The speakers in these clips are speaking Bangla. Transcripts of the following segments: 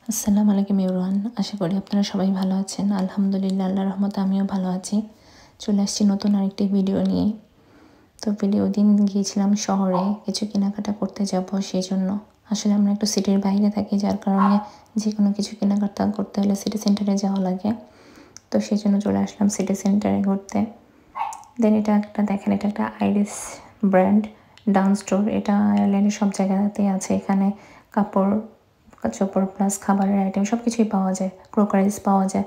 আসসালামু আলাইকুম এভরিওয়ান। আশা করি আপনারা সবাই ভালো আছেন। আলহামদুলিল্লাহ, আল্লাহর রহমতে আমিও ভালো আছি। চলে আসছি নতুন আরেকটি ভিডিও নিয়ে। তো ওদিন গিয়েছিলাম শহরে কিছু কেনাকাটা করতে যাব, সেই জন্য আসলে আমরা একটু সিটির বাইরে থাকি, যার কারণে যে কোনো কিছু কেনাকাটা করতে হলে সিটি সেন্টারে যাওয়া লাগে। তো সেই জন্য চলে আসলাম সিটি সেন্টারে ঘুরতে। দেন এটা একটা আইরিস ব্র্যান্ড ডান্স স্টোর। এটা আয়ারল্যান্ডের সব জায়গাতেই আছে। এখানে কাপড় চোপড় প্লাস খাবারের আইটেম সব কিছুই পাওয়া যায়, ক্রোকারিজ পাওয়া যায়,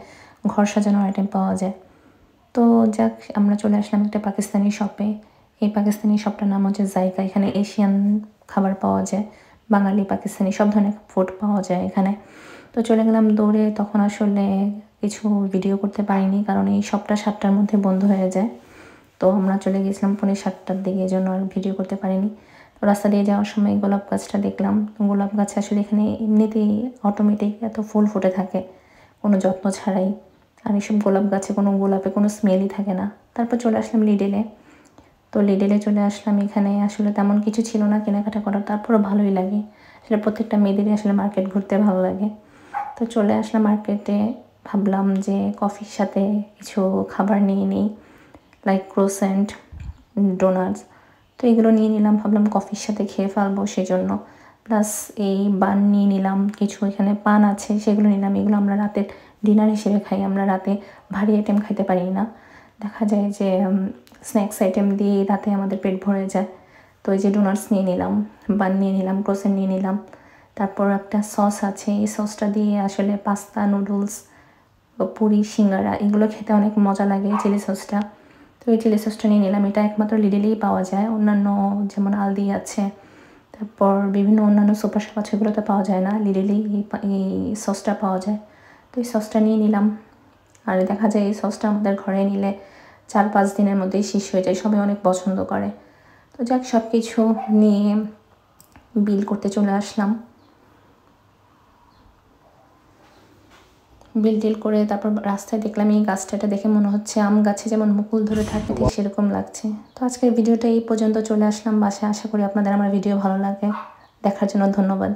ঘর সাজানোর আইটেম পাওয়া যায়। তো যাক, আমরা চলে আসলাম একটা পাকিস্তানি শপে। এই পাকিস্তানি শপটার নাম হচ্ছে জায়গা। এখানে এশিয়ান খাবার পাওয়া যায়, বাঙালি পাকিস্তানি সব ধরনের ফুড পাওয়া যায় এখানে। তো চলে গেলাম দৌড়ে। তখন আসলে কিছু ভিডিও করতে পারিনি, কারণ এই শপটা 7টার মধ্যে বন্ধ হয়ে যায়। তো আমরা চলে গেছিলাম 7:45টার দিকে, এই জন্য আর ভিডিও করতে পারিনি। তো রাস্তা দিয়ে যাওয়ার সময় গোলাপ গাছটা দেখলাম। গোলাপ গাছ আসলে এখানে এমনিতেই অটোমেটিক এত ফুল ফুটে থাকে কোনো যত্ন ছাড়াই। আর এইসব গোলাপ গাছে কোনো গোলাপে কোনো স্মেলই থাকে না। তারপর চলে আসলাম লিডেলে। তো লিডেলে চলে আসলাম। এখানে আসলে তেমন কিছু ছিল না কেনাকাটা করার, তারপরও ভালোই লাগে। আসলে প্রত্যেকটা মেয়েদেরই আসলে মার্কেট ঘুরতে ভালো লাগে। তো চলে আসলাম মার্কেটে। ভাবলাম যে কফির সাথে কিছু খাবার নিয়ে নিই, লাইক ক্রোসেন্ট, ডোনাটস। তো এগুলো নিয়ে নিলাম, ভাবলাম কফির সাথে খেয়ে ফেলবো সেজন্য। প্লাস এই বান নিয়ে নিলাম, কিছু এখানে পান আছে সেগুলো নিলাম। এগুলো আমরা রাতের ডিনার হিসেবে খাই। আমরা রাতে ভারী আইটেম খাইতে পারি না। দেখা যায় যে স্ন্যাক্স আইটেম দিয়ে রাতে আমাদের পেট ভরে যায়। তো এই যে ডোনাটস নিয়ে নিলাম, বান নিয়ে নিলাম, ক্রোসেন্ট নিয়ে নিলাম। তারপর একটা সস আছে, এই সসটা দিয়ে আসলে পাস্তা, নুডলস, পুরি, সিঙ্গারা এগুলো খেতে অনেক মজা লাগে, চিলি সসটা। তো এই চিলি সসটা নিয়ে নিলাম। এটা একমাত্র লিডেলেই পাওয়া যায়। অন্যান্য যেমন আলদি আছে, তারপর বিভিন্ন অন্যান্য সুপার শপ আছে, এগুলোতে পাওয়া যায় না। লিডেলেই এই সসটা পাওয়া যায়। তো এই সসটা নিয়ে নিলাম। আর দেখা যায় এই সসটা আমাদের ঘরে নিলে 4-5 দিনের মধ্যেই শেষ হয়ে যায়, সবাই অনেক পছন্দ করে। তো যাক, সব কিছু নিয়ে বিল করতে চলে আসলাম। বিল টিল করে তারপর রাস্তায় দেখলাম এই গাছটা দেখে মনে হচ্ছে আম গাছে যেমন মুকুল ধরে থাকে ঠিক সেরকম লাগছে। তো আজকের ভিডিওটা এই পর্যন্ত। চলে আসলাম বাসায়। আশা করি আপনাদের আমার ভিডিও ভালো লাগে। দেখার জন্য ধন্যবাদ।